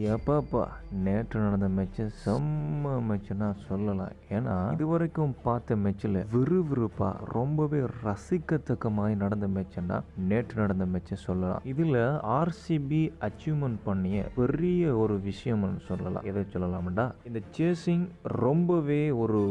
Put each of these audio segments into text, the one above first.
எப்பப்பா நேற்று நடந்த மேட்ச்சு செம்ம மேட்ச்னா சொல்லலாம். ஏன்னா இதுவரைக்கும் பார்த்த மேட்ச்சில் விறுவிறுப்பா ரொம்பவே ரசிக்கத்தக்க மாதிரி நடந்த மேட்ச்னா நேற்று நடந்த மேட்சை சொல்லலாம். இதில் ஆர்சிபி அச்சீவ்மெண்ட் பண்ணிய பெரிய ஒரு விஷயம்னு சொல்லலாம். எதை சொல்லலாம்டா, இந்த சேசிங் ரொம்பவே ஒரு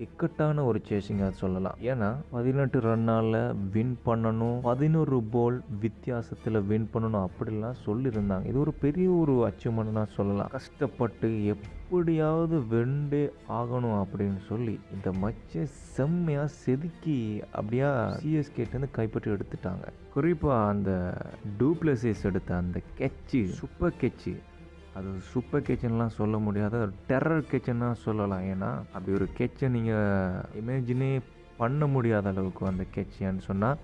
இக்கட்டான ஒரு சேசிங்காக சொல்லலாம். ஏன்னா 18 ரன்னால வின் பண்ணணும், 11 பால் வித்தியாசத்தில் வின் பண்ணணும் அப்படிலாம் சொல்லியிருந்தாங்க. இது ஒரு பெரிய ஒரு அச்சீவ்மெண்ட் சொல்லலாம். கஷ்டப்பட்டு எப்படியாவது வெண்டே ஆகணும் அப்படின்னு சொல்லி இந்த மச்சை செம்மையா செதுக்கி அப்படியா சிஎஸ்கேட்டு கைப்பற்றி எடுத்துட்டாங்க. குறிப்பா அந்த டூப்ளசிஸ் எடுத்த அந்த கெச்சு, சூப்பர் கெச்சு, அது சூப்பர் கேட்சுன்னெலாம் சொல்ல முடியாத டெரர் கேட்சுன்னா சொல்லலாம். ஏன்னா அப்படி ஒரு கேட்சை நீங்கள் இமேஜினே பண்ண முடியாத அளவுக்கு அந்த கேட்சியான்னு சொன்னால்,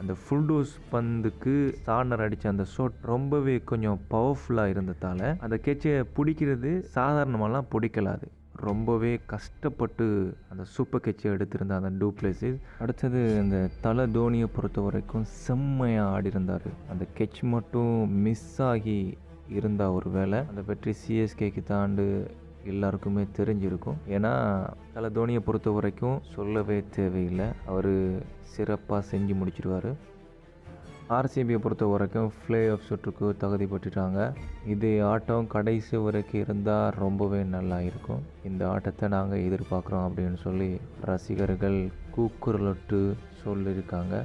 அந்த ஃபுல் டோஸ் பந்துக்கு சார்னர் அடித்த அந்த ஷாட் ரொம்பவே கொஞ்சம் பவர்ஃபுல்லாக இருந்ததால் அந்த கேட்சை பிடிக்கிறது சாதாரணமாலாம் பிடிக்கலாது. ரொம்பவே கஷ்டப்பட்டு அந்த சூப்பர் கேட்சை எடுத்திருந்த அந்த டூப்ளசிஸ். அடுத்தது இந்த தலை தோனியை பொறுத்த வரைக்கும் செம்மையாக ஆடி இருந்தார். அந்த கேட்ச் மட்டும் மிஸ் ஆகி இருந்தால் ஒரு வேளை அந்த வெற்றி சிஎஸ்கேக்கு தாண்டு எல்லாருக்குமே தெரிஞ்சிருக்கும். ஏன்னா தலை தோனியை பொறுத்த வரைக்கும் சொல்லவே தேவையில்லை, அவர் சிறப்பாக செஞ்சு முடிச்சிடுவார். ஆர்சிபியை பொறுத்த வரைக்கும் ப்ளே ஆஃப் சுற்றுக்கு தகுதி பெற்றுட்டாங்க. இதே ஆட்டம் கடைசி வரைக்கும் இருந்தால் ரொம்பவே நல்லா இருக்கும். இந்த ஆட்டத்தை நாங்கள் எதிர்பார்க்குறோம் அப்படின்னு சொல்லி ரசிகர்கள் கூக்குரலிட்டு சொல்லியிருக்காங்க.